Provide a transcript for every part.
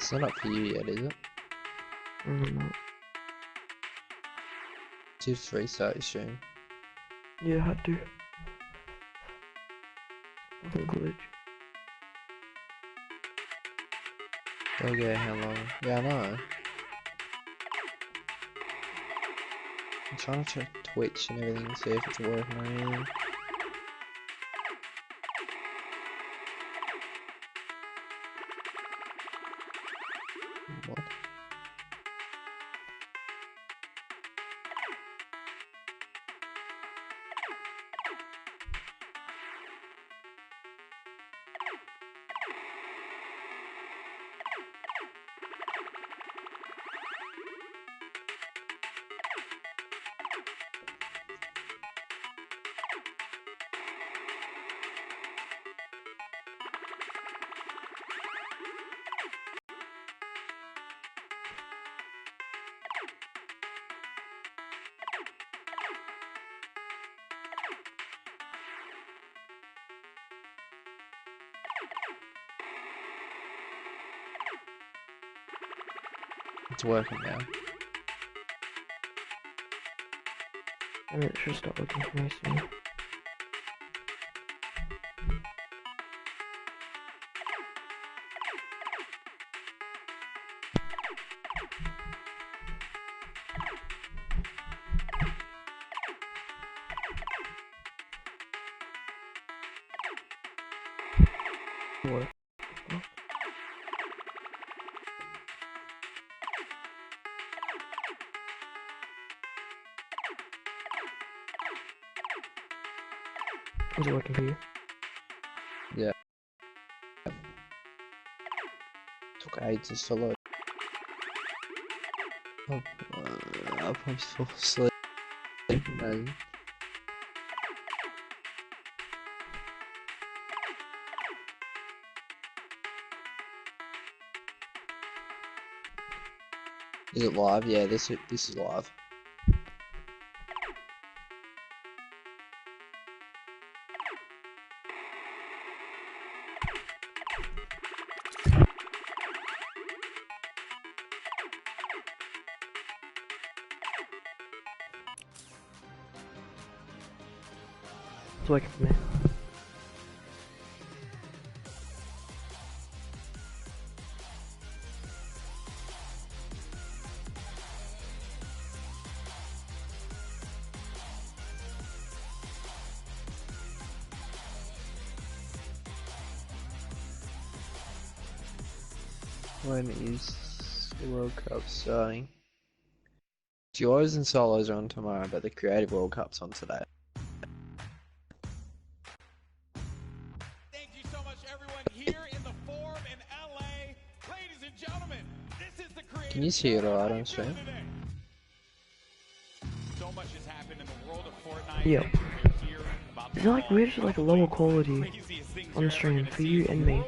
It's not up for you yet, is it? No. Just restart your stream. Yeah, I had to. Fucking glitch. Okay, how long? Yeah, I know. I'm trying to check Twitch and everything, see if it's working or anything. What? It's working now. I mean, it should stop looking for me soon. What? Is it working for you? Yeah. Took ages to load. I'll probably fall asleep. Man. Is it live? Yeah, this is live. It's working for me. When is the World Cup starting? Duos and solos are on tomorrow, but the Creative World Cup's on today. Thank you so much, everyone, here in the Forum in LA. Ladies and gentlemen, this is the Creative. Can you see it alright on stream? So much has happened in the world of Fortnite. Yeah. Is it like weird, just like lower quality on the stream for you and me?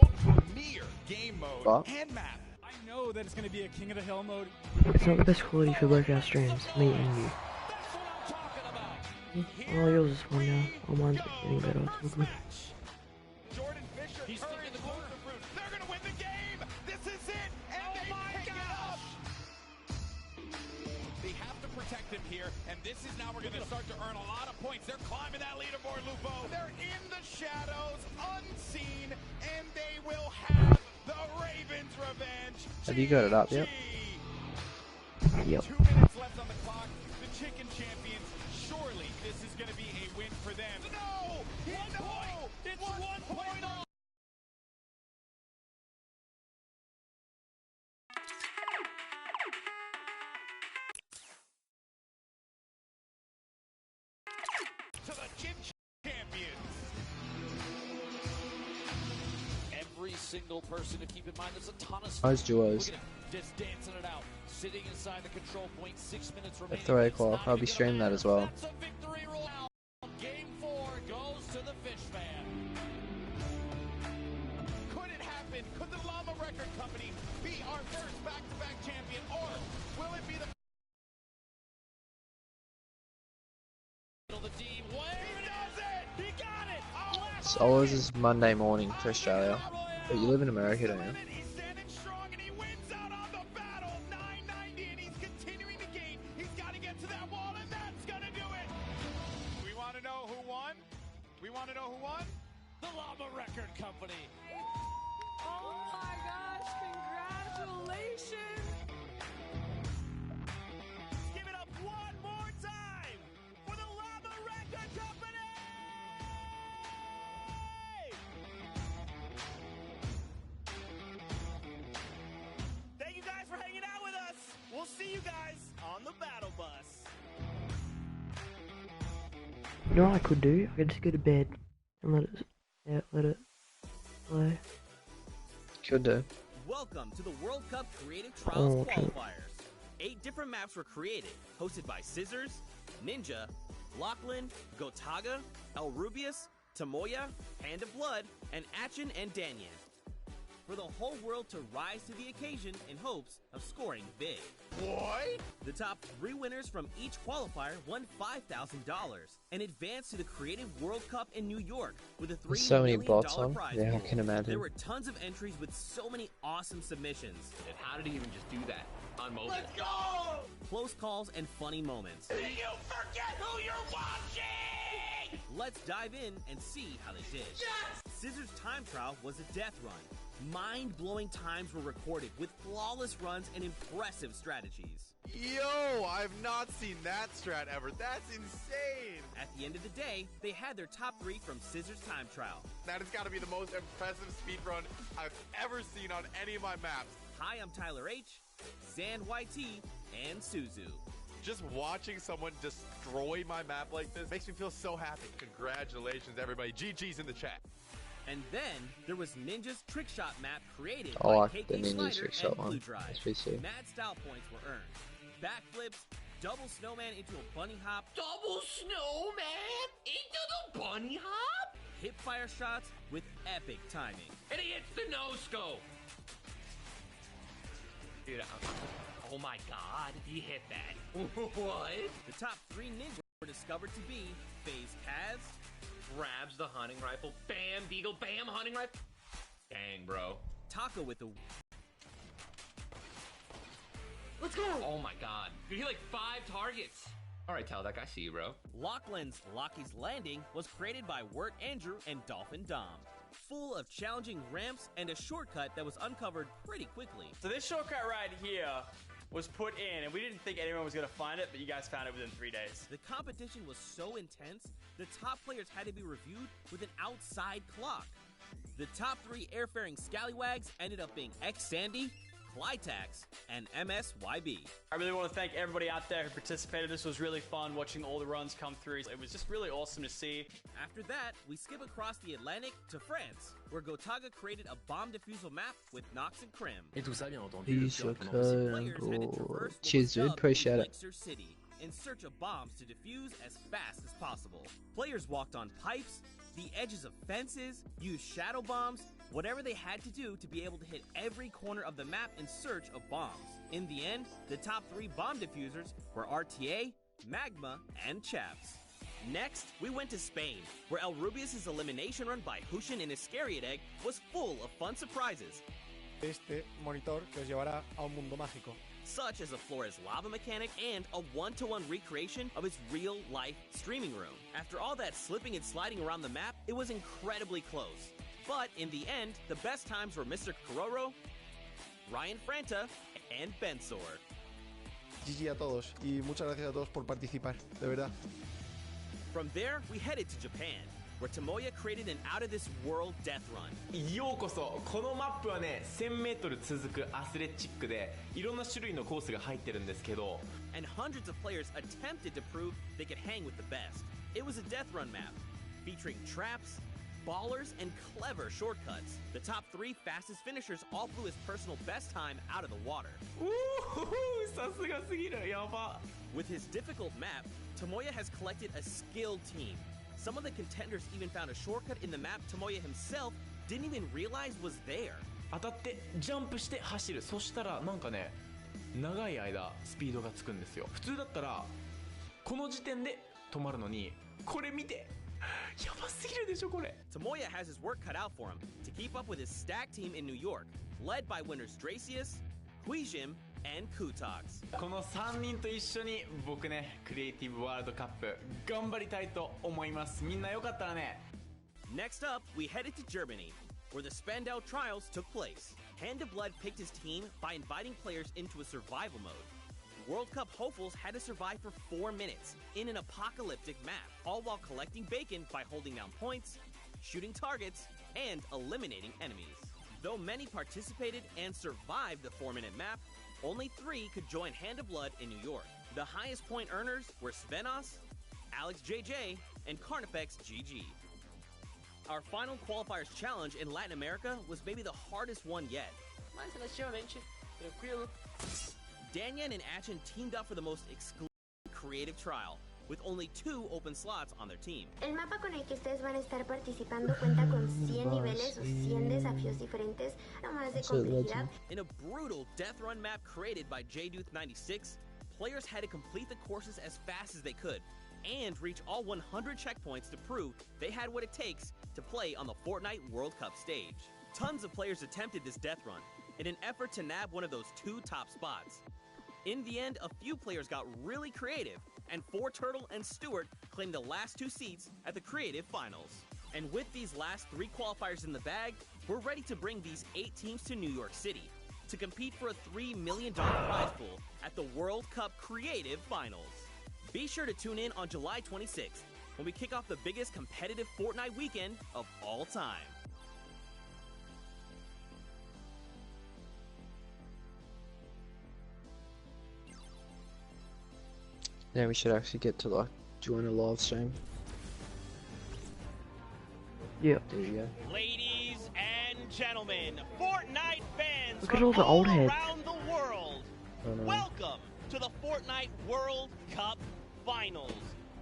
Game mode What? and map. I know that it's going to be a King of the Hill mode. It's not the best quality for breakout streams, me and you. That's what I'm talking about. Oh, yours is fine now. Oh, mine's getting better. It's all good. Jordan Fisher, he's in the corner. They're going to win the game. This is it. And they pick it up. They have to protect him here, and this is now we're going to start to earn a lot of points. They're climbing that leaderboard, Lupo. They're in the shadows, unseen, and they will have the Ravens' revenge. Have you got it up yet? Yep. 2 minutes left on the clock. The Chicken Champions, surely this is going to be a win for them. No! No! It's 1 point off! To the Chicken Champions. Every single person to keep in mind, there's a ton of Those duos. Look at him, just dancing it out, sitting inside the control point, 6 minutes At remaining. 3 o'clock, I'll be streaming that as well. That's a victory roll. Game 4 goes to the Fishman. Could it happen? Could the Llama Record Company be our first back-to-back champion, or will it be the... The D way. He does it! He got it! Oh, Solos is Monday morning for Australia. But you live in America, don't you? he's standing strong and he wins We want to know who won? The Llama Record Company. Oh my gosh, congratulations! Give it up one more time for the Llama Record Company! Thank you guys for hanging out with us. We'll see you guys on the battle bus. You know what I could do? I could just go to bed and let it play. Could do. Welcome to the World Cup Creative Trials Okay. qualifiers. 8 different maps were created, hosted by Scissors, Ninja, Lachlan, Gotaga, El Rubius, Tamoya, Hand of Blood, and Achin and Danyan. For the whole world to rise to the occasion in hopes of scoring big. What? The top 3 winners from each qualifier won $5,000 and advanced to the Creative World Cup in New York with a $3 There's so many million bots on. prize Yeah, I pool. can imagine. There were tons of entries with so many awesome submissions. And how did he even just do that on mobile? Let's go! Close calls and funny moments. Do you forget who you're watching? Let's dive in and see how they did. Yes! Scissors time trial was a death run. Mind-blowing times were recorded with flawless runs and impressive strategies. Yo, I've not seen that strat ever. That's insane. At the end of the day, they had their top 3 from Scissors time trial. That has got to be the most impressive speedrun I've ever seen on any of my maps. Hi, I'm Tyler H, Zan YT, and Suzu. Just watching someone destroy my map like this makes me feel so happy. Congratulations, everybody. GG's in the chat. And then there was Ninja's trick shot map created I by like the KK Ninja Slider trick shot and one. Blue Drive. That's pretty sick. Mad style points were earned. Backflips, double snowman into a bunny hop, Double snowman into the bunny hop? hip fire shots with epic timing. And he hits the no-scope. Dude, oh my god, he hit that. What? The top 3 ninjas were discovered to be FaZe Kaz, Grabs the hunting rifle. Bam, Deagle, bam, hunting rifle. Dang, bro. Taka with the Let's go. Oh my god. Dude, he like 5 targets. Alright, Taldeck, I see you, bro. Lachlan's Lockie's Landing was created by Wirt Andrew and Dolphin Dom. Full of challenging ramps and a shortcut that was uncovered pretty quickly. So this shortcut right here was put in, and we didn't think anyone was going to find it, but you guys found it within 3 days. The competition was so intense, the top players had to be reviewed with an outside clock. The top 3 airfaring scallywags ended up being X-Sandy, Clytax, and MSYB. I really want to thank everybody out there who participated. This was really fun watching all the runs come through. It was just really awesome to see. After that, we skip across the Atlantic to France, where Gotaga created a bomb defusal map with Nox and Krim. Et tout ça, bien entendu. Peace, le your plus important, Players had to traverse what Cheers, was dude. dubbed Appreciate it. Elixir City in search of bombs to defuse as fast as possible. Players walked on pipes, the edges of fences, used shadow bombs, whatever they had to do to be able to hit every corner of the map in search of bombs. In the end, the top 3 bomb diffusers were RTA, Magma, and Chaps. Next, we went to Spain, where El Rubius' elimination run by Hushin and Iscariot Egg was full of fun surprises, Este monitor que os llevará a un mundo mágico. such as a Flores lava mechanic and a one-to-one recreation of his real-life streaming room. After all that slipping and sliding around the map, it was incredibly close. But in the end, the best times were Mr. Kororo, Ryan Franta, and Bensor. GG a todos y muchas gracias a todos por participar, de verdad. From there, we headed to Japan, where Tomoya created an out-of-this-world death run. ようこそ。このマップはね、1000メートル続くアスレチックでいろんな種類のコースが入ってるんですけど、 And hundreds of players attempted to prove they could hang with the best. It was a death run map, featuring traps, ballers, and clever shortcuts. The top 3 fastest finishers all flew his personal best time out of the water. さすがすぎる。やば。 With his difficult map, Tomoya has collected a skilled team. Some of the contenders even found a shortcut in the map Tomoya himself didn't even realize was there. 当たってジャンプして走る。そしたらなんかね、長い間スピードがつくんですよ。普通だったらこの時点で止まるのに、これ見て。やばすぎるでしょこれ。 Tomoya has his work cut out for him to keep up with his stack team in New York, led by winners Dracius, Huijim, and Kutox. この3人と一緒に僕ね、クリエイティブワールドカップ頑張りたいと思います。みんなよかったらね、Next up, we headed to Germany, where the Spandau trials took place. Hand of Blood picked his team by inviting players into a survival mode. World Cup hopefuls had to survive for 4 minutes in an apocalyptic map, all while collecting bacon by holding down points, shooting targets, and eliminating enemies. Though many participated and survived the 4-minute map, only 3 could join Hand of Blood in New York. The highest point earners were Svenos, Alex JJ, and Carnifex GG. Our final qualifiers challenge in Latin America was maybe the hardest one yet. Danyan and Achin teamed up for the most exclusive creative trial, with only 2 open slots on their team. El mapa con el que ustedes van a estar participando cuenta con 100 niveles o 100 desafíos diferentes, además de complejidad. In a brutal death run map created by JDuth96, players had to complete the courses as fast as they could, and reach all 100 checkpoints to prove they had what it takes to play on the Fortnite World Cup stage. Tons of players attempted this death run in an effort to nab one of those 2 top spots. In the end, a few players got really creative, and 4Turtle and Stewart claimed the last 2 seats at the creative finals. And with these last 3 qualifiers in the bag, we're ready to bring these 8 teams to New York City to compete for a $3 million prize pool at the World Cup Creative Finals. Be sure to tune in on July 26th when we kick off the biggest competitive Fortnite weekend of all time. Yeah, we should actually get to like join a live stream. Yeah. There you go. Ladies and gentlemen, Fortnite fans Look at from all the old heads. around the world, welcome to the Fortnite World Cup Finals.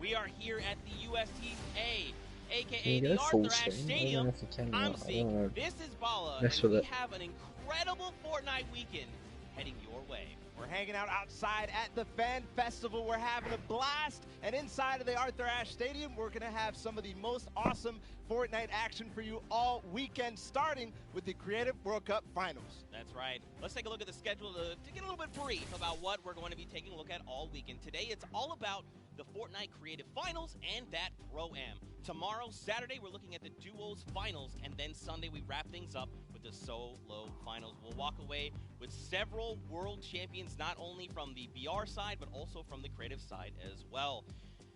We are here at the USTA, aka the Arthur Ashe Stadium. I'm Zeke, this is Bala, and we have an incredible Fortnite weekend heading your way. We're hanging out outside at the Fan Festival. We're having a blast. And inside of the Arthur Ashe Stadium, we're going to have some of the most awesome Fortnite action for you all weekend, starting with the Creative World Cup Finals. That's right. Let's take a look at the schedule to get a little bit brief about what we're going to be taking a look at all weekend. Today, it's all about the Fortnite Creative Finals and that Pro-Am. Tomorrow, Saturday, we're looking at the Duos Finals, and then Sunday, we wrap things up with the Solo Finals. We'll walk away with several world champions, not only from the BR side, but also from the creative side as well.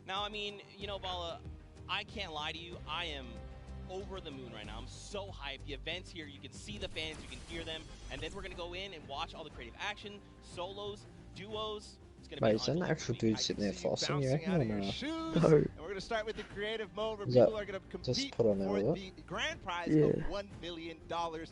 Now, I mean, you know, Bala, I can't lie to you. I am over the moon right now. I'm so hyped. The event's here. You can see the fans. You can hear them. And then we're going to go in and watch all the creative action, solos, duos. Wait, is that an actual dude sitting there flossing, you reckon, or no? And we're going to start with the creative mode where people are going to compete for the grand prize of $1 million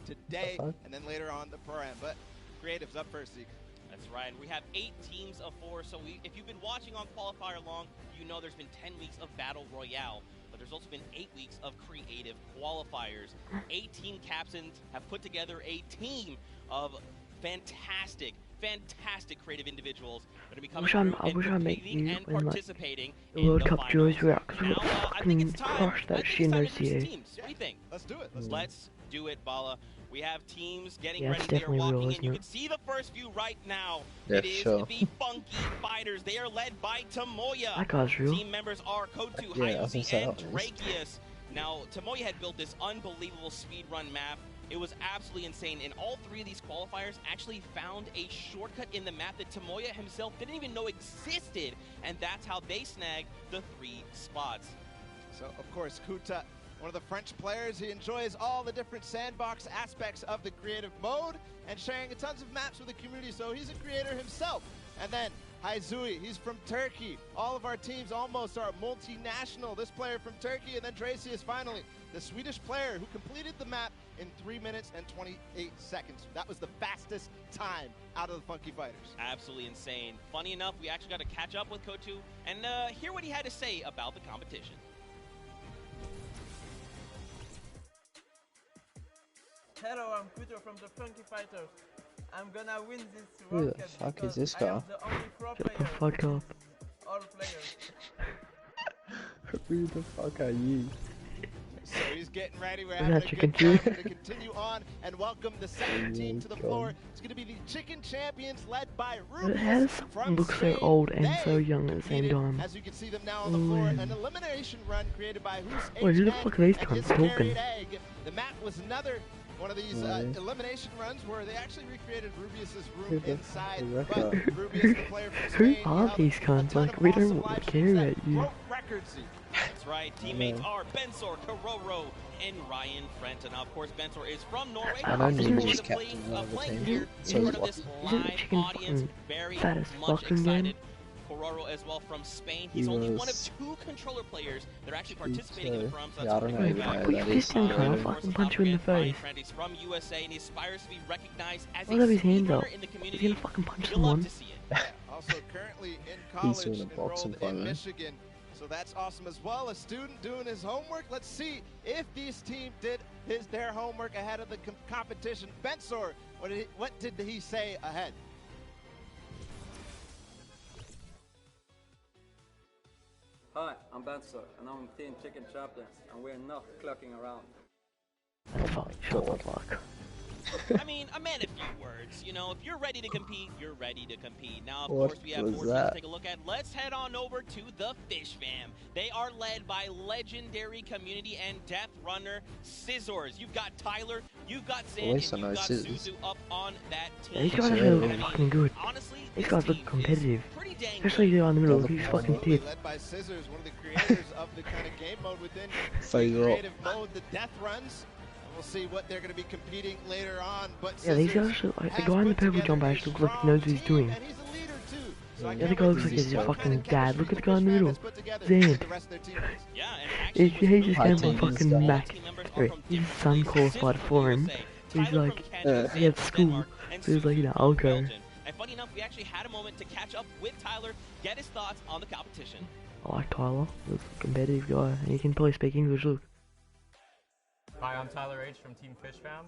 today, and then later on the Pro-Am. But creative's up first, Zeke. That's right. We have 8 teams of 4, so if you've been watching on Qualifier long, you know there's been 10 weeks of Battle Royale, but there's also been 8 weeks of creative qualifiers. 8 team captains have put together a team of fantastic creative individuals that are becoming and participating the World Cup duos react, because we're gonna fucking crush that shit in OCA. What do you think? Let's do it. Let's do it, Bala. We have teams getting ready. They are walking in. You can see the first few right now. It is the Funky Fighters. They are led by Tomoya. That guy's real. Team members are Kotu, Hyuzi, and Drakius. Now, Tomoya had built this unbelievable speedrun map. It was absolutely insane, and all 3 of these qualifiers actually found a shortcut in the map that Tomoya himself didn't even know existed, and that's how they snagged the 3 spots. So, of course, Kuta, one of the French players, he enjoys all the different sandbox aspects of the creative mode and sharing tons of maps with the community, so he's a creator himself. And then Hyuzi, he's from Turkey. All of our teams almost are multinational. This player from Turkey, and then Dracius finally, the Swedish player who completed the map in 3 minutes and 28 seconds. That was the fastest time out of the Funky Fighters. Absolutely insane. Funny enough, we actually got to catch up with Kotu and hear what he had to say about the competition. Hello, I'm Kuto from the Funky Fighters. I'm gonna win this Who World the Cup fuck is because this I guy? am the only pro Shut the player. fuck up. All players. Who the fuck are you? So he's getting ready. We're Is having that a chicken good time. too? We're going to continue on and welcome the second team to the floor. It's going to be the Chicken Champions led by How Rubius does someone from look so Spain. old and so They young at the same competed, time? as you can see them now on the floor, an elimination run created by Wait, who the HN fuck are these and cunts his talking? carried egg. The map was another one of these elimination runs where they actually recreated Rubius's room inside. But Rubius, the player from Spain, Who are these cunts? Like, we don't care about you. broke records. That's right. Teammates are Bensor, Karoro, and Ryan Frenta. Now, of course, Bensor is from Norway. I know He's Ninja's going to play, captain of the playing team. here So in front of this Isn't live chicken audience. fucking Very fat as much fuck in excited. game? Kororo as well from Spain. He's only one of 2 controller players that are actually participating in the prom. So Yeah, I that's don't really know good. who that is. Put your I'll fucking punch you in the face. He's from USA and he aspires to be recognized as I'll have a his hands up. speedrunner in the He's community. gonna fucking punch You'll love someone. to see it. Also currently in He's college, doing a boxing enrolled in fight, Michigan. So that's awesome as well. A student doing his homework. Let's see if this team did their homework ahead of the competition. Bensor, what did he say ahead? Hi, I'm Bensor, and I'm Team Chicken Champions, and we're not clucking around. That's fucking short luck. I mean, a man of few words. You know, if you're ready to compete, you're ready to compete. Now, of What course, we have was 4 teams that? to take a look at. Let's head on over to the Fish Fam. They are led by legendary community and death runner Scissors. You've got Tyler, you've got Zan, and least I you've know got Scissors. Suzu up on that Yeah, team. these guys actually look fucking good. Honestly, These this guys team look competitive. is pretty dang Especially good. the guy in the middle, he's fucking Absolutely, dead. led by Scissors, one of the creators of the kind of game mode within the Phase up. creative mode, the death runs. We'll see what they're going to be competing later on. But Yeah, these Scissors guys actually, like, the has guy in the put purple together jumper a actually looks like he strong knows what he's team, doing. and he's a leader too. So I The can't other guy wait looks to like see he's what fucking kind of dad. chemistry Look at the the guy in the Fish Fam middle. has put together Zan. with the rest of their teammates. Yeah, and actually, He just High came from teams fucking guy. Mac. team members are Wait, from his different son leagues. qualified Scissors for from him. USA, So he's Tyler like, from Canada, he Zan had from school. Denmark, and So he's like, Suzu you know, from I'll go. Belgium. And funny enough, we actually had a moment to catch up with Tyler, get his thoughts on the competition. I like Tyler. He's a competitive guy. And he can probably speak English, look. Hi, I'm Tyler H from Team Fish Fam.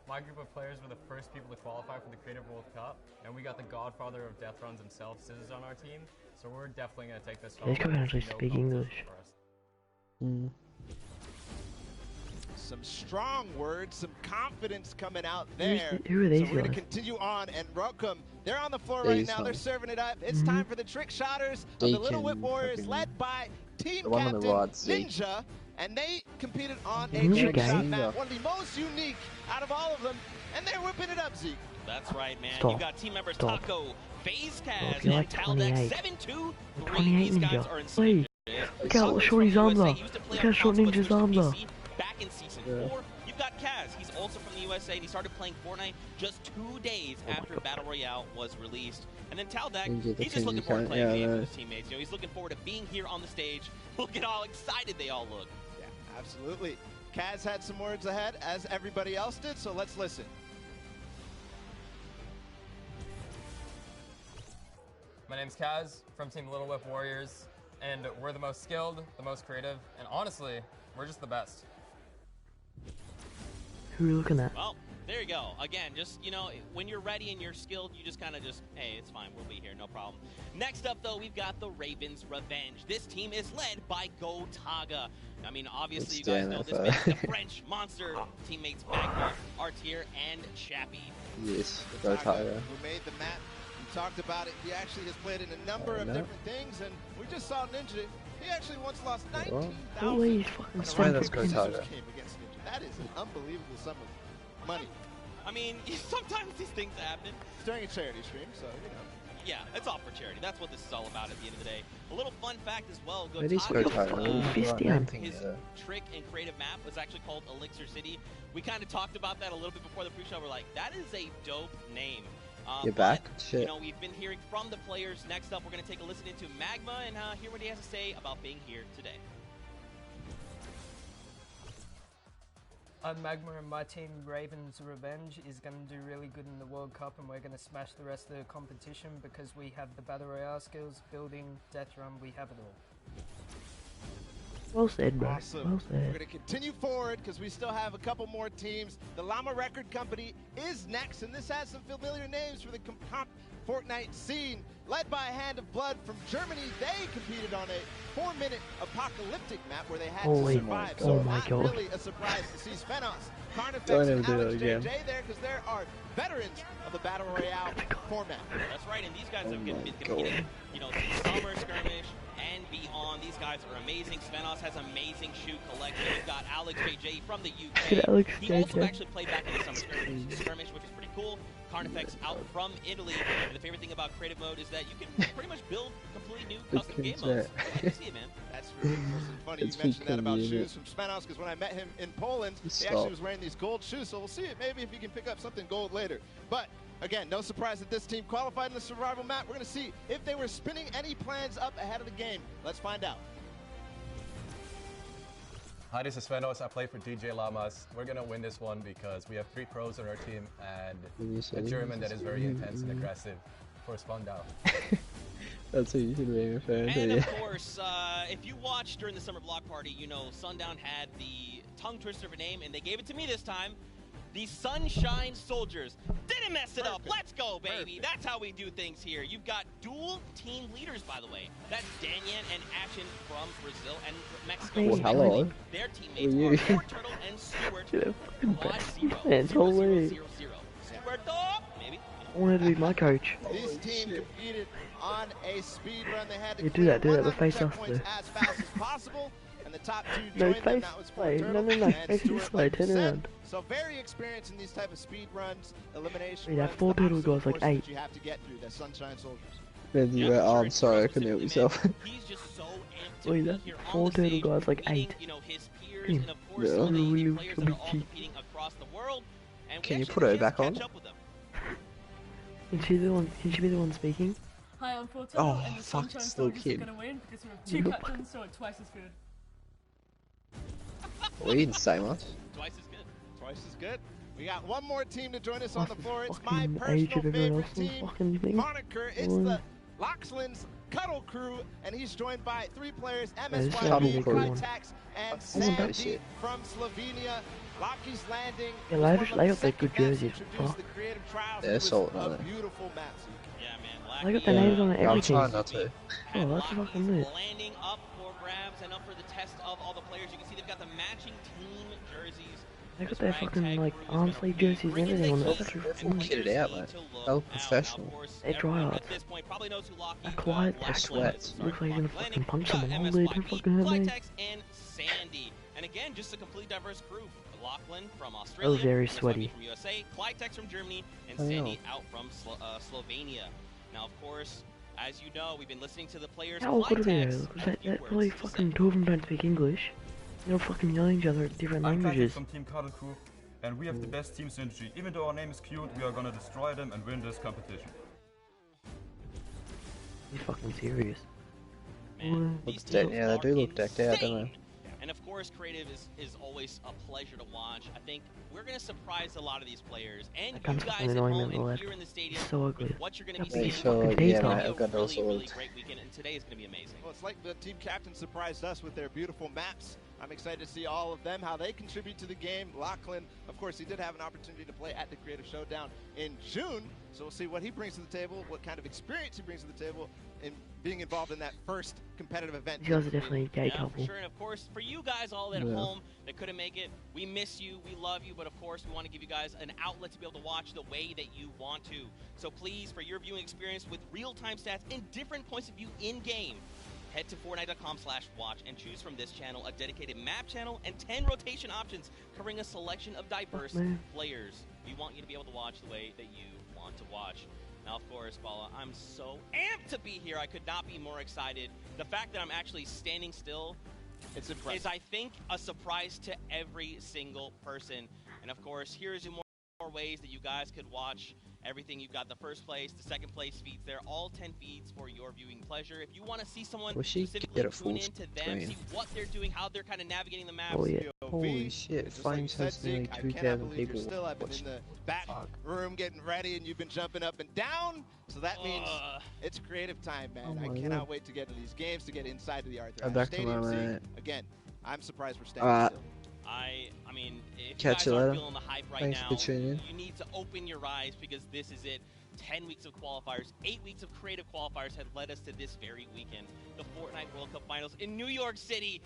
My group of players were the first people to qualify for the Creative World Cup, and we got the godfather of death runs himself, Scissors, on our team, so we're definitely going to take this home. These guys actually No speak competition English. for us. Some strong words, some confidence coming out there. Who are these so we're going guys? to continue on and welcome. They're on the floor right These now. They're ones. serving it up. It's Mm-hmm. time for the trick shotters of the Little Whip Deacon, Warriors, fucking- led by team the one on captain the right, Zeke. Ninja. And they competed on a Ninja trick shot gang? map, one of the most unique out of all of them. And they're whipping it up, Zeke. That's right, man. Stop. You got team members Stop. Taco, FaZe Oh, Kaz, if you're and like Taldex 28. 7-2-3. 28 These guys Ninja. are insane. Wait. Look how short his arms are. Look how short Ninja's arms are. Back in season 4, you've got Kaz. He's also from the USA, and he started playing Fortnite just 2 days after Battle Royale was released. And then Taldex, Ninja, the he's just looking Ninja forward to can't- playing yeah, games I with know. his teammates. You know, he's looking forward to being here on the stage. Look at how excited they all look. Yeah, absolutely. Kaz had some words ahead, as everybody else did, so let's listen. My name's Kaz from Team Little Whip Warriors, and we're the most skilled, the most creative, and honestly, we're just the best. Who are you looking at? Well, there you go. Again, just, you know, when you're ready and you're skilled, you just kind of just, hey, it's fine. We'll be here. No problem. Next up, though, we've got the Ravens Revenge. This team is led by Gotaga. I mean, obviously, you guys know this man is the French monster. Teammates Magma, Artier, and Chappie. Yes, Gotaga, Gotaga. who made the map. We talked about it. He actually has played in a number of different things, and we just saw Ninja. He actually once lost 19,000 Holy fucking on a swear that's Scissors Gotaga. game against Ninja. That is an unbelievable sum of money. I mean, sometimes these things happen. It's during a charity stream, so, you know. Yeah, it's all for charity. That's what this is all about at the end of the day. A little fun fact as well. It is Gotaga. His trick and creative map was actually called Elixir City. We kind of talked about that a little bit before the pre-show. We're like, that is a dope name. You're back? But, Shit. you know, we've been hearing from the players. Next up, we're going to take a listen into Magma and hear what he has to say about being here today. I'm Magma, and my team, Ravens Revenge, is going to do really good in the World Cup, and we're going to smash the rest of the competition because we have the Battle Royale skills, building, death run, we have it all. Well said, bro. Awesome. Well We're said. going to continue forward because we still have a couple more teams. The Llama Record Company is next, and this has some familiar names for the Fortnite scene. led by a Hand of Blood from Germany. They competed on a 4-minute apocalyptic map where they had to survive. So not really a surprise to see Svenos, Carnifex, and Alex JJ there, because there are veterans of the Battle Royale format. That's right, and these guys have been competing, you know, Summer Skirmish and beyond. These guys are amazing. Svenos has amazing shoe collection. We've got Alex JJ from the UK. He also actually played back in the Summer Skirmish, which is pretty cool. Carnifex out from Italy. And the favorite thing about creative mode is that you can pretty much build completely new custom game modes. You see it, man. That's really funny. You mentioned that about shoes from Svenos, because when I met him in Poland, he actually was wearing these gold shoes. So we'll see it maybe if he can pick up something gold later. But again, no surprise that this team qualified in the survival map. We're going to see if they were spinning any plans up ahead of the game. Let's find out. Hi, this is Svenos. I play for DJ Lamas. We're gonna win this one because we have 3 pros on our team and a German that is very intense and aggressive. For Spandau. That's what you should be referring to. And of course, if you watched during the summer block party, you know Sundown had the tongue twister of a name, and they gave it to me this time. The Sunshine Soldiers. Didn't mess it up. Let's go, baby. That's how we do things here. You've got dual team leaders, by the way. That's Danyan and Action from Brazil and Mexico. Well, hello. Their teammates are Fort Turtle and Stewart. Quad 0. Stewart, maybe. I wanted to be my coach. This team competed on a speed run. They had to You do that with face off points as fast as possible. And the top 2 No, joined them. face That was way. Fort No, Turtle no, and face Stewart, this way. like Turn you said. around. So very experienced in these type of speed runs, elimination Wait, that runs, 4 the turtle obstacle guy's like courses 8. that you have to get through, the Sunshine Soldiers. Then you went, oh, I'm sorry, I couldn't help myself. He's just so amped to Wait, be that here 4 on the turtle stage, guy's like meeting, 8. you know, his peers, Damn. and of course Yeah. some of the Really players that are all cheeky. competing across the world. And Can we you actually put had a it chance back to on? catch up with them. Can she be the one speaking? Hi, I'm Fortnite, Oh, and the fuck, Sunshine still Soldiers kid. are gonna win because we have 2 Nope. captains, so it's twice as good. Well, you didn't say much. Twice as good. Twice as good. We got one more team to join us on the What's floor. the It's my fucking age personal of everyone favorite else on the team, fucking thing? Moniker. It's Boy. the Loxland's Cuddle Crew, and he's joined by 3 players, this is MSYB, Cuddle Crew. Vitax, and want that Sandy shit. from Slovenia. Lockie's Landing. Yeah, was they one just of lay the up their second good maps jerseys. introduced Fuck. the creative trials. They're It was assault, a aren't they? beautiful map. So Yeah, man. They got their names on it, I'm everything. trying not to. Oh, that's fucking lit. Landing up for grabs and up for the test of all the players. You can see they've got the matching team jerseys. They got their fucking like arm sleeve jerseys and everything on it. That's Fucking fucking kitted out, mate. How professional. They dry up. A quiet I sweat. looks like you're gonna fucking punch them all, dude. Don't fucking hurt me. And Sandy. And again, just a complete diverse crew. Lachlan from Oh, Australia, very MSYB sweaty. from USA, Clytex from Germany, and Oh, yeah. Sandy out from Slovenia. Now, of course, as you know, we've been listening to the players. How good are they? Clytex Because had a few that words probably to say. fucking 2 of them don't speak English. They're all fucking yelling at each other at different I'm languages. from Team Cuddle Crew, and we have the best team synergy. Even though our name is cute, we are gonna destroy them and win this competition. He's fucking serious. Man, Look these decked- teams yeah, they are do look decked out, don't insane. And of course, creative is always a pleasure to watch. I think we're going to surprise a lot of these players and That you gun's guys fucking at annoying home on the and left. here in the stadium. It's so ugly. With what you're going to be That seeing. place So, fucking yeah, tastes mate, like I've got those really swords. great weekend, and today is going to be amazing. Well, it's like the team captain surprised us with their beautiful maps. I'm excited to see all of them, how they contribute to the game. Lachlan, of course, he did have an opportunity to play at the Creative Showdown in June, so we'll see what he brings to the table, what kind of experience he brings to the table in being involved in that first competitive event. You guys are definitely a gay Yeah, for couple. sure. And of course, for you guys all at Yeah. home that couldn't make it, we miss you, we love you, but of course, we want to give you guys an outlet to be able to watch the way that you want to. So please, for your viewing experience with real-time stats and different points of view in-game, head to Fortnite.com/watch and choose from this channel a dedicated map channel and 10 rotation options covering a selection of diverse players. We want you to be able to watch the way that you want to watch. Now, of course, Bala, I'm so amped to be here. I could not be more excited. The fact that I'm actually standing still It's impressive. is, I think, a surprise to every single person. And of course, here's more ways that you guys could watch everything. You've got the first place, the second place feeds. They're all 10 feeds for your viewing pleasure. If you want to see someone Wish you could specifically get a tune full in to them, screen. see what they're doing, how they're kind of navigating the maps. Oh yeah. Holy shit, Just like you Flames said, has nearly Zeke, I 2,000 cannot believe people you're still up and in watching. the back room getting ready, and you've been jumping up and down. So that means it's creative time, man. Oh I my cannot God. wait to get to these games, to get inside to the Arthur I'm Ashe back to Stadium. my Zeke, man. again, I'm surprised we're standing Alright. still. I mean, if Catch you you guys aren't later. feeling the hype right Thanks now, for tuning in. you need to open your eyes because this is it. 10 weeks of qualifiers, 8 weeks of creative qualifiers had led us to this very weekend, the Fortnite World Cup Finals in New York City.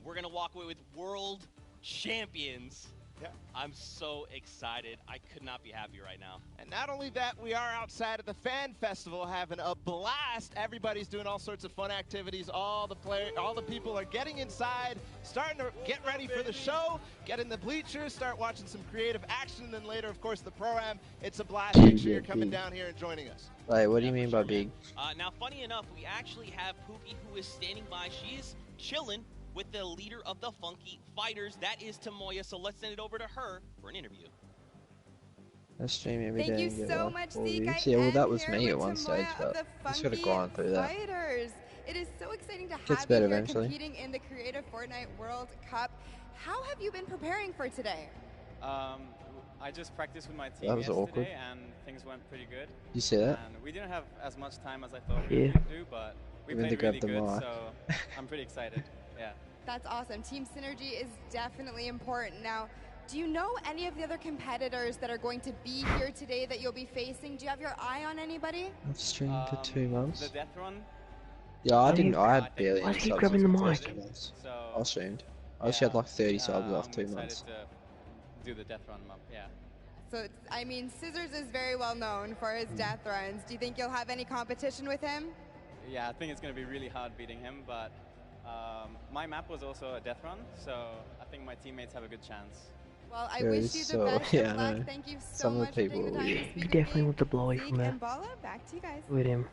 We're going to walk away with world champions. Yeah. I'm so excited. I could not be happier right now. And not only that, we are outside at the fan festival having a blast. Everybody's doing all sorts of fun activities. All the people are getting inside, starting to get ready for the show, get in the bleachers, start watching some creative action, and then later, of course, the pro-am. It's a blast. Make sure you're coming down here and joining us. Wait, what do you mean by big? Now, funny enough, we actually have Pookie who is standing by. She's chilling with the leader of the Funky Fighters. That is Tamoya, so let's send it over to her for an interview. I stream every Thank day you and get so like much, 4 Zeke. views. I Yeah, well, that am was here me with at one Tamoya stage, of but the just gotta Funky grind through that. Fighters. It is so exciting to Gets have better you here eventually. competing in the Creative Fortnite World Cup. How have you been preparing for today? I just practiced with my team That was yesterday, awkward. and things went pretty good. You see that? And we didn't have as much time as I thought we Yeah. would do, but we Even to played grab really the good, mic. so I'm pretty excited. Yeah. That's awesome. Team synergy is definitely important. Now, do you know any of the other competitors that are going to be here today that you'll be facing? Do you have your eye on anybody? I've streamed for 2 months. The death run. Yeah, I didn't. I had barely Why any do you keep subs grabbing the in mic? 2 months. So, I streamed. I actually had like 30 subs after I'm 2 excited months. to do the death run up. Yeah. So, I mean, Scissors is very well known for his death runs. Do you think you'll have any competition with him? Yeah, I think it's going to be really hard beating him, but my map was also a death run, so I think my teammates have a good chance. Well, I Yeah, wish you the so- best yeah, of I luck. know. Thank you so Some of the much for taking the people, time yeah. to You speak with definitely me. want the blowy Zeke from there. and Bala, back to you guys. With him.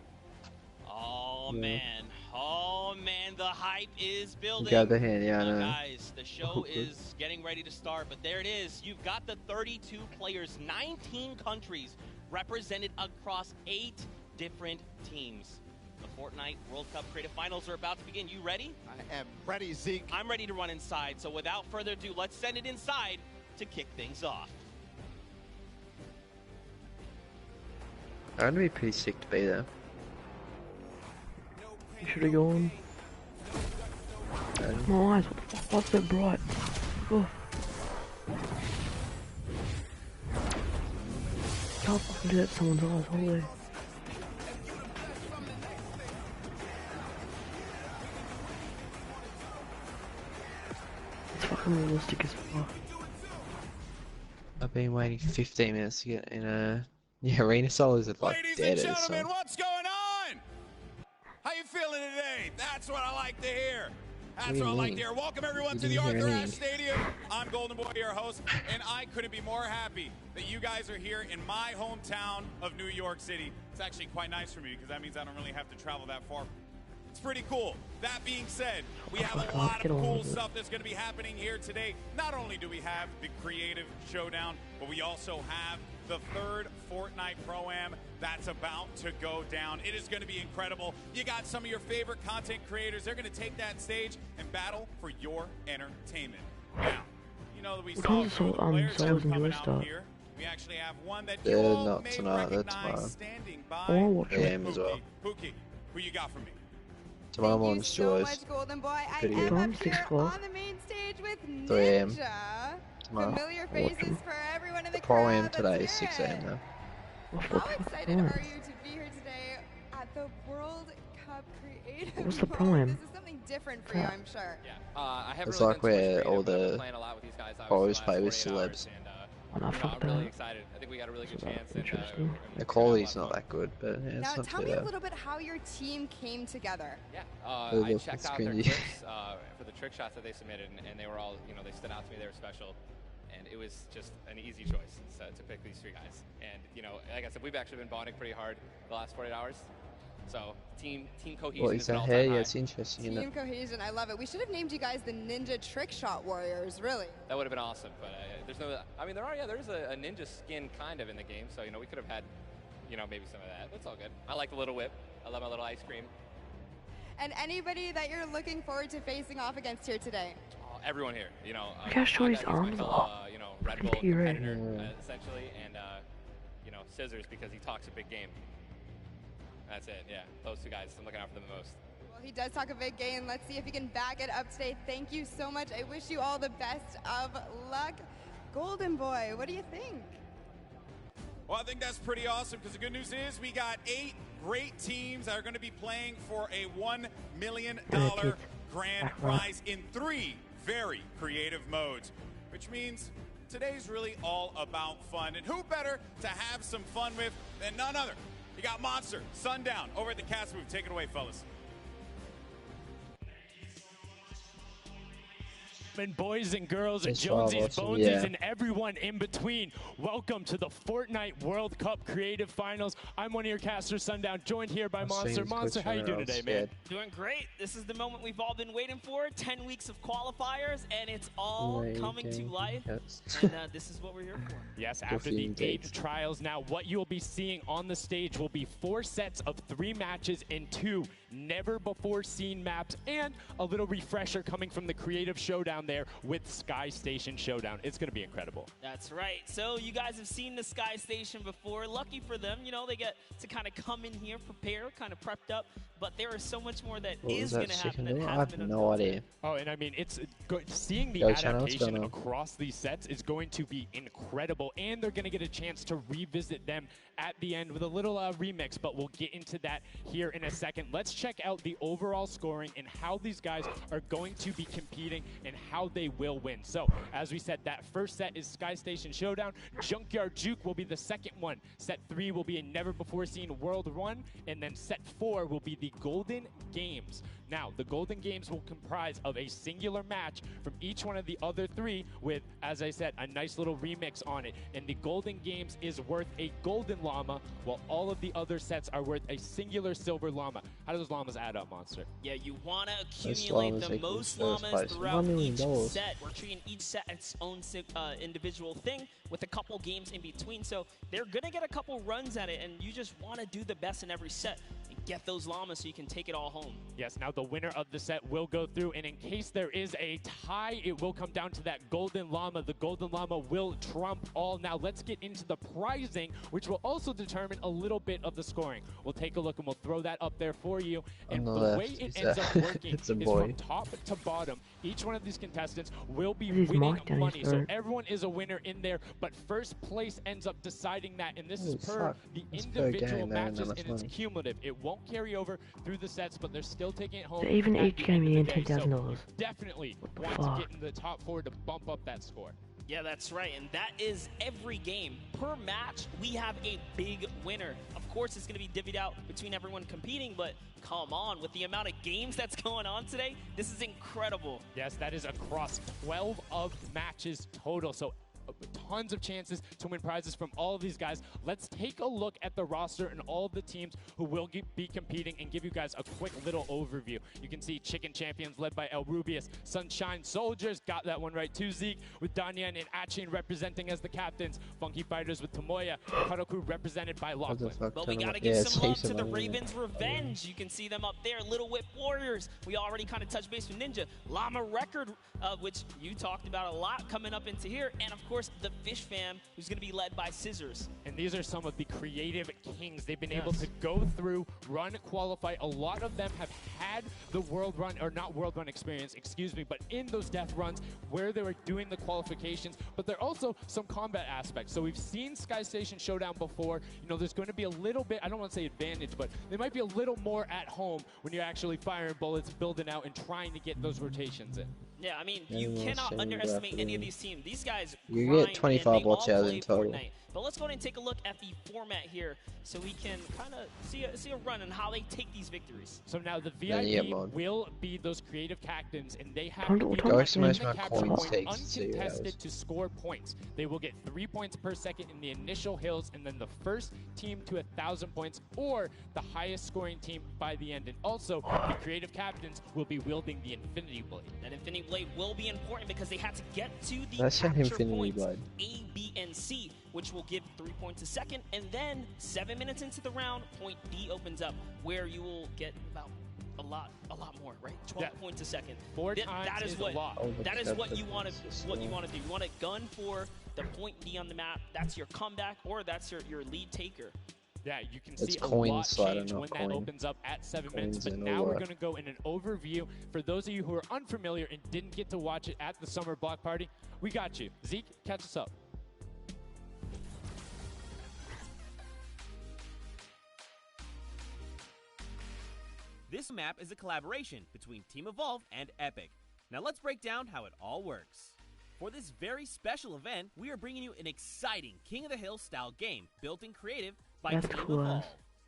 Oh, Yeah. man. Oh, man. The hype is building. Grab the hand, yeah, I know. Guys, the show is getting ready to start, but there it is. You've got the 32 players, 19 countries represented across 8 different teams. The Fortnite World Cup Creative Finals are about to begin. You ready? I am ready, Zeke. I'm ready to run inside, so without further ado, let's send it inside to kick things off. I'd be pretty sick to be there. You should have gone. My eyes, what the fuck? What's so bright? Oh. Can't fucking do that to someone's eyes, holy. It's fucking realistic as fuck. I've been waiting 15 minutes to get in a... Yeah, Arena Solos are like Ladies dead and as gentlemen, some. what's going on? How you feeling today? That's what I like to hear. That's What do what I you like mean? to hear. Welcome everyone You to the didn't hear Arthur anything. Ashe Stadium. I'm Golden Boy, your host, and I couldn't be more happy that you guys are here in my hometown of New York City. It's actually quite nice for me because that means I don't really have to travel that far. It's pretty cool. That being said, we have a lot of cool stuff that's going to be happening here today. Not only do we have the Creative Showdown, but we also have the third Fortnite Pro-Am that's about to go down. It is going to be incredible. You got some of your favorite content creators. They're going to take that stage and battle for your entertainment. Now, you know that we saw a few of the players that are coming out here. We actually have one that you all not may tonight, they're tomorrow. recognize standing by. Oh, watch Yeah, him as well. Pookie, who you got for me? Tomorrow morning's So joys. much, Golden Boy. I Pretty am good. up here on the main stage with 3 a.m. Ninja. tomorrow. Familiar faces for everyone in the The Pro-Am crowd. today is Let's 6 hear a.m. it. though. How excited are you to be here today at the World Cup Creative What's the Mode? Pro-Am? This is something different for you, I'm sure. Yeah. I haven't It's really like done too much where creative, all but I've been the playing a lot with these guys, obviously, pros the play with last 48 hours, celebs. and, Oh, no, I'm fuck really that. excited. I think we got a really good So chance. interesting. The quality's not that good, but yeah, Now, it's not tell too me a bad. little bit how your team came together. Yeah, Oh, I look, checked it's out their cringy. clips for the trick shots that they submitted, and they were all, you know, they stood out to me. They were special, and it was just an easy choice to pick these 3 guys. And you know, like I said, we've actually been bonding pretty hard the last 48 hours. So team cohesion What is is an that all-time hair? high. Yeah, it's interesting, isn't Team it? cohesion, I love it. We should have named you guys the Ninja Trick Shot Warriors, really. That would have been awesome, but there's no. I mean, there's a ninja skin kind of in the game, so you know we could have had, you know, maybe some of that. That's all good. I like the little whip. I love my little ice cream. And anybody that you're looking forward to facing off against here today? Everyone here, you know. Look how short his Contact is my arms fellow, are. you know, Red Fucking Bull T-Rex. competitor, essentially, and you know, Scissors because he talks a big game. That's it. Yeah, those 2 guys I'm looking out for them the most. Well, He does talk a big game. Let's see if he can back it up today. Thank you so much. I wish you all the best of luck. Golden Boy, what do you think? Well, I think that's pretty awesome because the good news is we got 8 great teams that are going to be playing for a $1 million grand prize in 3 very creative modes, which means today's really all about fun. And who better to have some fun with than none other? You got Monster, Sundown over at the cast booth. Take it away, fellas. And boys and girls and Jonesies, Bonesies, and everyone in between. Welcome to the Fortnite World Cup Creative Finals. I'm one of your casters, Sundown, joined here by Monster. Monster, how you doing today, man? Doing great. This is the moment we've all been waiting for. 10 weeks of qualifiers, and it's all coming to life. And this is what we're here for. Yes, after the 8 trials, now what you'll be seeing on the stage will be 4 sets of 3 matches in 2 never-before-seen maps, and a little refresher coming from the Creative Showdown there with Sky Station Showdown. It's going to be incredible. That's right. So you guys have seen the Sky Station before. Lucky for them, you know, they get to kind of come in here, prepare, kind of prepped up. But there is so much more that is going to happen that I have no idea. Oh, and I mean, it's seeing the adaptation across these sets is going to be incredible, and they're going to get a chance to revisit them at the end with a little remix, but we'll get into that here in a second. Let's check out the overall scoring and how these guys are going to be competing and how they will win. So, as we said, that first set is Sky Station Showdown. Junkyard Juke will be the second one. Set 3 will be a never-before-seen World Run, and then set 4 will be the Golden Games. Now, the Golden Games will comprise of a singular match from each one of the other 3 with, as I said, a nice little remix on it. And the Golden Games is worth a golden llama, while all of the other sets are worth a singular silver llama. How do those llamas add up, Monster? Yeah, you want to accumulate the most llamas throughout each set. We're treating each set as its own individual thing with a couple games in between. So they're going to get a couple runs at it, and you just want to do the best in every set. Get those llamas so you can take it all home. Yes, now the winner of the set will go through, and in case there is a tie, it will come down to that golden llama. The golden llama will trump all. Now let's get into the prizing, which will also determine a little bit of the scoring. We'll take a look and we'll throw that up there for you. And the way it ends up working is from top to bottom. Each one of these contestants will be winning money, so everyone is a winner in there, but first place ends up deciding that, and this is per the individual matches, and it's cumulative. It won't carry over through the sets, but they're still taking it home. So even each game you get $10,000. Definitely want to get in the top 4 to bump up that score. Yeah, that's right, and that is every game. Per match, we have a big winner. Of course, it's going to be divvied out between everyone competing, but come on, with the amount of games that's going on today, this is incredible. Yes, that is across 12 of matches total, so tons of chances to win prizes from all of these guys. Let's take a look at the roster and all of the teams who will be competing and give you guys a quick little overview. You can see Chicken Champions led by El Rubius, Sunshine Soldiers, got that one right too, Zeke, with Danyan and Achin representing as the captains, Funky Fighters with Tomoya, Cuddle Crew represented by Lachlan. But we got to give some love to the Ravens Revenge. You can see them up there, Little Whip Warriors. We already kind of touched base with Ninja. Llama Record, which you talked about a lot coming up into here, and of course the Fish Fam, who's going to be led by Scissors. And these are some of the creative kings. They've been able to go through, run, qualify. A lot of them have had the world run, or not world run experience, excuse me, but in those death runs where they were doing the qualifications, but there are also some combat aspects. So we've seen Sky Station Showdown before. You know, there's going to be a little bit, I don't want to say advantage, but they might be a little more at home when you're actually firing bullets, building out, and trying to get those rotations in. Yeah, I mean, you cannot underestimate any of these teams. These guys you get 25 watch hours in total. Fortnite. But let's go ahead and take a look at the format here so we can kind of see a run on how they take these victories. So now the VIP will be those creative captains, and they have to be uncontested to score points. They will get 3 points per second in the initial hills, and then the first team to 1,000 points, or the highest scoring team by the end. And also, the creative captains will be wielding the Infinity Blade. That Infinity Blade will be important because they had to get to the capture points A, B, and C, which will give 3 points a second, and then 7 minutes into the round, point D opens up, where you will get about a lot more, right? 12 points a second. That is what a lot. That is what you want to do. You want to gun for the point D on the map. That's your comeback, or that's your lead taker. Yeah, you can It's see a coin lot slider, change not when coin. that opens up at 7 minutes. Coins But in now we're over. going to go in an overview. For those of you who are unfamiliar and didn't get to watch it at the summer block party, we got you. Zeke, catch us up. This map is a collaboration between Team Evolve and Epic. Now let's break down how it all works. For this very special event, we are bringing you an exciting King of the Hill style game built in creative by That's Team cool. Evolve.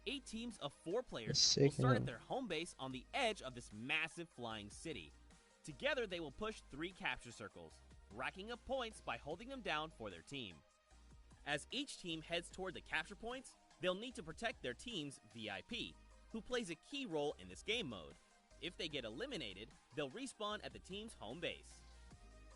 8 teams of 4 players That's will sick, start man. at their home base on the edge of this massive flying city. Together they will push 3 capture circles, racking up points by holding them down for their team. As each team heads toward the capture points, they'll need to protect their team's VIP, who plays a key role in this game mode. If they get eliminated, they'll respawn at the team's home base.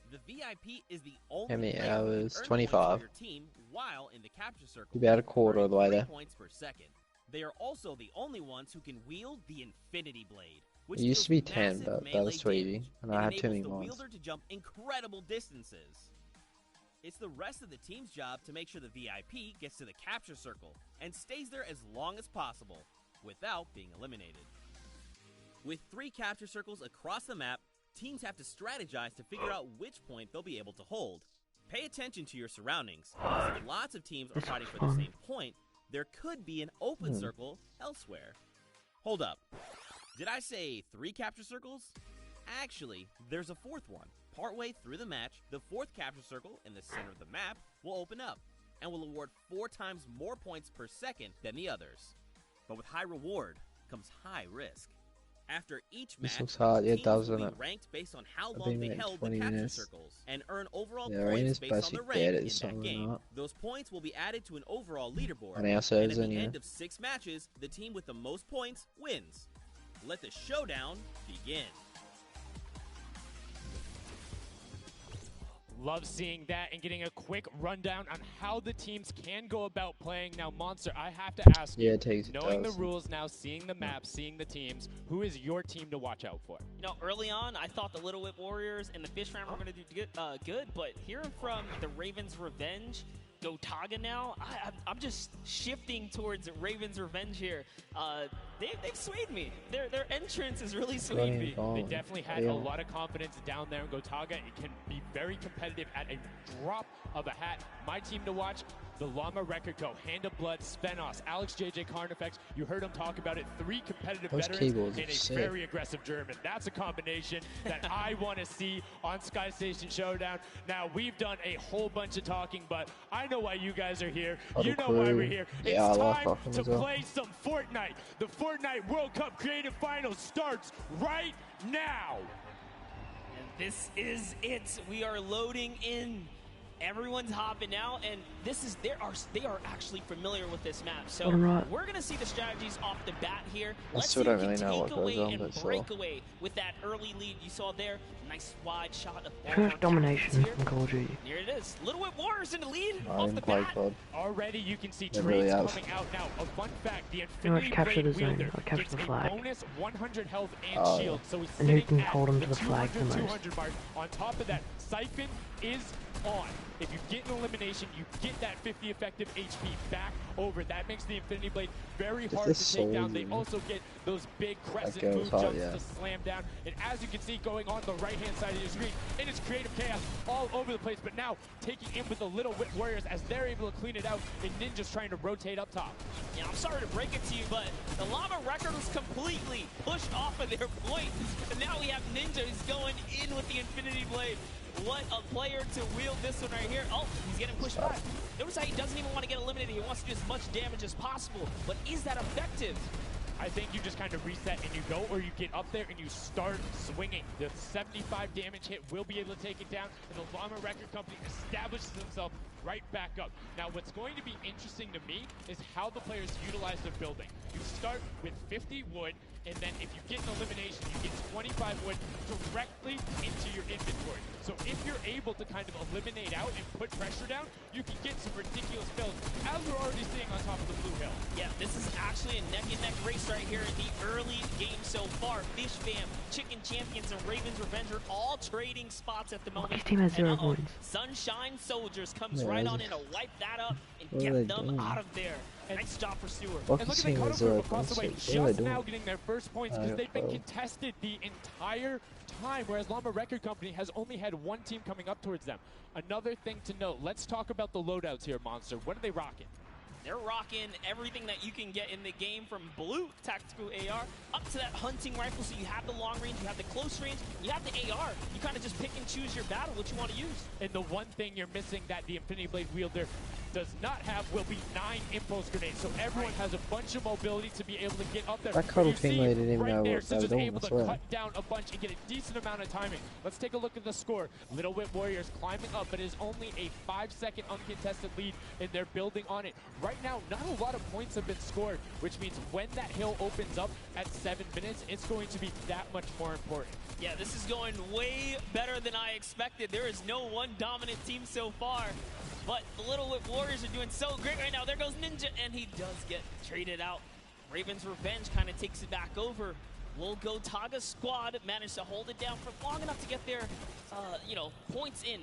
The VIP is the only How many player who can hours? earn 25. points for your team while in the capture circle. About a quarter of the way earning 3 there. points per second. They are also the only ones who can wield the Infinity Blade, which It used to deals be 10, massive but that melee was too easy, damage and I had too enables many the mods. wielder to jump incredible distances. It's the rest of the team's job to make sure the VIP gets to the capture circle and stays there as long as possible without being eliminated. With 3 capture circles across the map, teams have to strategize to figure out which point they'll be able to hold. Pay attention to your surroundings, because if lots of teams are fighting for the same point, there could be an open circle elsewhere. Hold up. Did I say 3 capture circles? Actually, there's a 4th one. Partway through the match, the 4th capture circle in the center of the map will open up and will award 4 times more points per second than the others. But with high reward comes high risk. After each This match, looks hard. Yeah, it teams does, will doesn't be it? ranked based on how I've long been they like held the 20 capture minutes. circles and earn overall The points arena's based on basically the rank dead, in it's that something game. not. Those points will be added to an overall leaderboard, On our and servers, at the anyway. end of 6 matches, the team with the most points wins. Let the showdown begin. Love seeing that and getting a quick rundown on how the teams can go about playing. Now, Monster, I have to ask Yeah, you, it takes knowing the 1,000. rules now, seeing the maps, seeing the teams, who is your team to watch out for? You know, early on, I thought the Little Whip Warriors and the Fish Fam were going to do good, but hearing from the Ravens Revenge, Gotaga now, I'm just shifting towards Ravens Revenge here. They've swayed me. Their entrance is really swayed me. They definitely had a lot of confidence down there in Gotaga. It can be very competitive at a drop of a hat. My team to watch, the Llama Record Co., Hand of Blood, Spenos, Alex JJ Carnifex. You heard him talk about it. 3 competitive Those veterans keyboards and are a sick. very aggressive German. That's a combination that I want to see on Sky Station Showdown. Now, we've done a whole bunch of talking, but I know why you guys are here. Other You know why crew. we're here. Yeah, I It's love time talking to as well. play some Fortnite. The Fortnite World Cup Creative Finals starts right now. And this is it. We are loading in. Everyone's hopping out, and they are actually familiar with this map. So Alright. we're gonna see the strategies off the bat here. I Let's still see who don't can really know what take goes away on, and but so- break away with that early lead you saw there. Nice wide shot of all First our domination captains here. in Call of Duty. Here it is. Little Whip Warriors in the lead I off didn't the play bat. COD. Already you can see They really trades have. coming out now. A fun fact, the No, it's Infinity capture Blade the zone, wielder or capture gets the a flag. bonus 100 health and Oh, yeah. shield. So he's And who sitting can at hold him to the the flag the most? 200 mark. On top of that, Siphon is on. If you get an elimination, you get that 50 effective HP back over. That makes the Infinity Blade very hard to this take down. They soldier. also get those big crescent goes move hard, jumps yeah. to slam down. And as you can see going on the right-hand side of your screen, it is creative chaos all over the place. But now taking in with the Little Whip Warriors as they're able to clean it out, and Ninja's trying to rotate up top. Yeah, I'm sorry to break it to you, but the Llama Record was completely pushed off of their point. And now we have Ninja who's going in with the Infinity Blade. What a player to wield this one right here. Oh, he's getting pushed back. Notice how he doesn't even want to get eliminated. He wants to do as much damage as possible. But is that effective? I think you just kind of reset and you go, or you get up there and you start swinging. The 75 damage hit will be able to take it down, and the Llama Record Company establishes themselves right back up. Now, what's going to be interesting to me is how the players utilize their building. You start with 50 wood, and then if you get an elimination, you get 25 wood directly into your inventory. So if you're able to kind of eliminate out and put pressure down, you can get some ridiculous kills, as we're already seeing on top of the Blue Hill. Yeah, this is actually a neck-and-neck race right here in the early game so far. Fish Fam, Chicken Champions, and Ravens Revenge are all trading spots at the moment. His team has 0 And, points. Sunshine Soldiers comes Yeah, right that's on a- in to wipe that up and What are get they them doing? out of there. Nice job for Stewart. Lucky And look at the team cuddle is group across the way, what are just they now doing? getting their first points because they've been well. contested the entire time, whereas Llama Record Company has only had one team coming up towards them. Another thing to note, let's talk about the loadouts here, Monster. What are they rocking? They're rocking everything that you can get in the game, from blue tactical AR up to that hunting rifle. So you have the long range, you have the close range, you have the AR. You kind of just pick and choose your battle, what you want to use. And the one thing you're missing that the Infinity Blade wielder does not have will be 9 impulse grenades. So everyone has a bunch of mobility to be able to get up there. That cuddle team leader didn't even right know there, what they were Scissors doing, able I to swear. cut down a bunch and get a decent amount of timing. Let's take a look at the score. Little Whip Warriors climbing up, but it is only a 5-second uncontested lead, and they're building on it. Right now, not a lot of points have been scored, which means when that hill opens up at 7 minutes, it's going to be that much more important. Yeah, this is going way better than I expected. There is no one dominant team so far, but the Little Whip Warriors are doing so great right now. There goes Ninja, and he does get traded out. Raven's Revenge kind of takes it back over. Will Go Taga's squad managed to hold it down for long enough to get their, points in.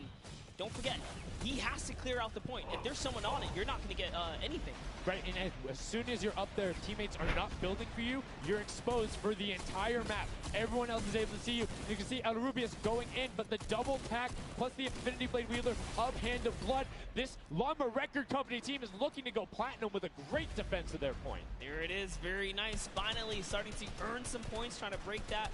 Don't forget, he has to clear out the point. If there's someone on it, you're not going to get anything. Right, and as soon as you're up there, teammates are not building for you, you're exposed for the entire map. Everyone else is able to see you. You can see El Rubius going in, but the double tack plus the Infinity Blade wielder of Hand of Blood. This Llama Record Company team is looking to go platinum with a great defense of their point. There it is, very nice. Finally starting to earn some points, trying to break that,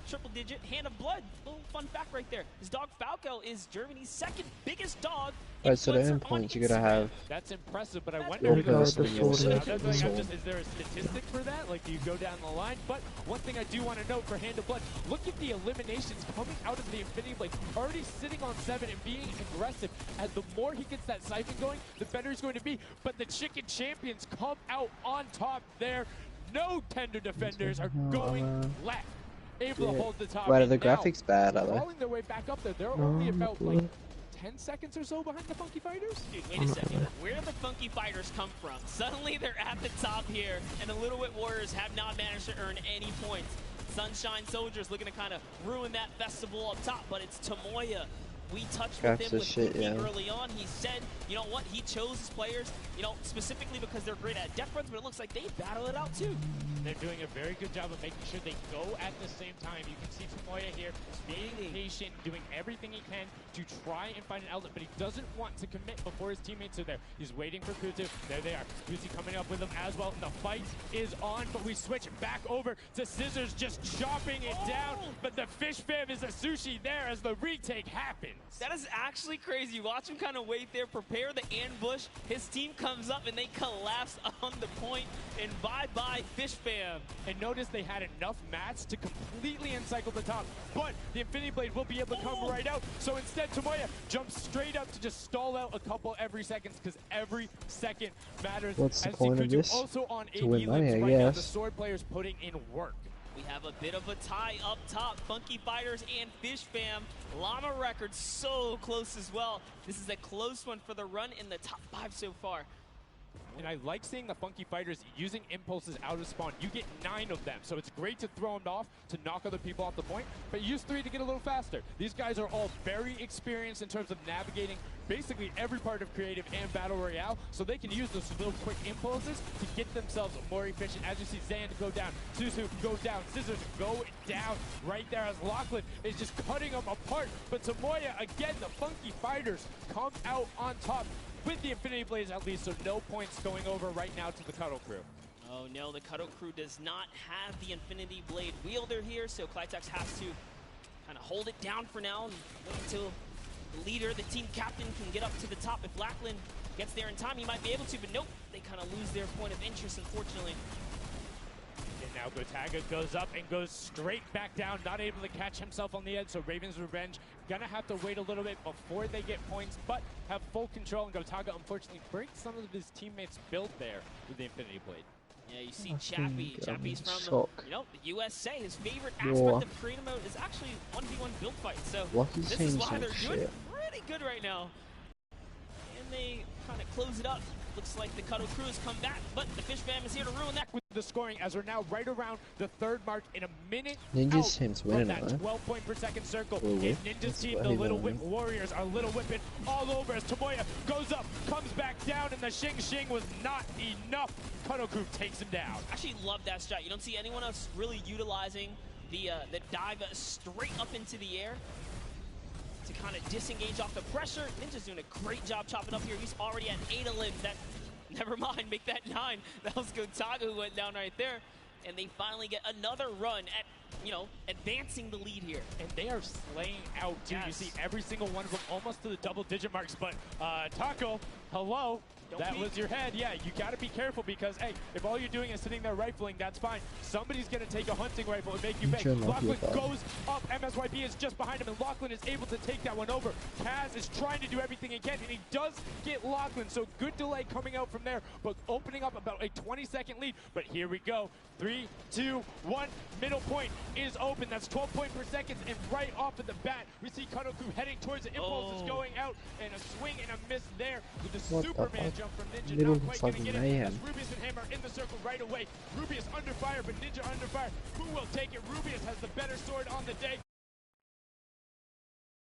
triple digit. Hand of Blood, little fun fact right there. His dog Falco is Germany's second biggest dog. Right, so the endpoints you're gonna have. That's impressive, but I wonder Really if good. is there a statistic for that? Like, do you go down the line? But one thing I do want to note for Hand of Blood, look at the eliminations coming out of the Infinity Blade. Already sitting on 7 and being aggressive. As the more he gets that siphon going, the better he's going to be. But the Chicken Champions come out on top there. No tender defenders are going left. Able to hold the top. Right, are the now, graphics bad, are they? crawling their way back up there. They're only about like 10 seconds or so behind the Funky Fighters? Dude, wait a second. Where did the Funky Fighters come from? Suddenly they're at the top here, and the Little Whip Warriors have not managed to earn any points. Sunshine Soldiers looking to kind of ruin that festival up top, but it's Tomoya. We touched with him early on. He said, you know what, he chose his players, specifically because they're great at death runs, but it looks like they battle it out too. They're doing a very good job of making sure they go at the same time. You can see Tomoya here being patient, doing everything he can to try and find an outlet, but he doesn't want to commit before his teammates are there. He's waiting for Kuzu. There they are. Kuzu coming up with him as well. The fight is on, but we switch back over to Scissors just chopping it down, but the Fish Fam is a sushi there as the retake happens. That is actually crazy. Watch him kind of wait there, prepare the ambush. His team comes up and they collapse on the point, and bye-bye Fish Fam. And notice they had enough mats to completely encircle the top, but the Infinity Blade will be able to come right out. So instead, Tomoya jumps straight up to just stall out a couple every second, because every second matters. What's the as point of Kuzu this? also on To win money, I right now, the guess. sword players putting in work. We have a bit of a tie up top. Funky Fighters and Fish Fam. Llama Records so close as well. This is a close one for the run in the top 5 so far. And I like seeing the Funky Fighters using impulses out of spawn. You get 9 of them, so it's great to throw them off to knock other people off the point, but use 3 to get a little faster. These guys are all very experienced in terms of navigating basically every part of creative and battle royale, so they can use those little quick impulses to get themselves more efficient. As you see Zan go down, Suzu go down, Scissors go down right there as Lachlan is just cutting them apart. But Tomoya, again, the Funky Fighters come out on top with the Infinity Blades at least, so no points going over right now to the Cuddle Crew. Oh no, the Cuddle Crew does not have the Infinity Blade wielder here, so Clitex has to kind of hold it down for now and wait until the leader, the team captain, can get up to the top. If Lachlan gets there in time, he might be able to, but nope, they kind of lose their point of interest, unfortunately. And now Gotaga goes up and goes straight back down, not able to catch himself on the edge, so Raven's Revenge gonna have to wait a little bit before they get points, but have full control, and Gotaga unfortunately breaks some of his teammates' build there with the Infinity Blade. Yeah, you see Chappie. Chappie's from the USA. His favorite aspect of creative mode is actually 1v1 build fights. So Lucky's this is why they're doing pretty good right now. And they kind of close it up Looks like the Cuddle Crew has come back, but the Fish Fam is here to ruin that. With the scoring, as we're now right around the third mark in a minute Ninja's team's from winning that now. 12-point per second circle. Little And whip. Ninja's team, the Heavy Little winning. Whip Warriors, are Little Whipping all over as Tomoya goes up, comes back down, and the Shing Shing was not enough. Cuddle Crew takes him down. Actually love that strat. You don't see anyone else really utilizing the dive straight up into the air to kind of disengage off the pressure. Ninja's doing a great job chopping up here. He's already at 8 of limbs. That, never mind, make that 9. That was Gotaga who went down right there. And they finally get another run at, you know, advancing the lead here. And they are slaying out, too. Yes. You see every single one of them almost to the double-digit marks. But, Taco, hello. That was your head. Yeah, you got to be careful because, hey, if all you're doing is sitting there rifling, that's fine. Somebody's going to take a hunting rifle and make you big. Lachlan goes up. MSYP is just behind him, and Lachlan is able to take that one over. Kaz is trying to do everything he can, and he does get Lachlan. So good delay coming out from there, but opening up about a 20-second lead. But here we go. 3, 2, 1. Middle point is open. That's 12 points per second, and right off of the bat, we see Cuddle Crew heading towards it. Impulse is going out, and a swing and a miss there with the Superman jump from Ninja. Middle Not quite going to get it. mayhem. As Rubius and him are in the circle right away. Rubius under fire, but Ninja under fire. Who will take it? Rubius has the better sword on the day.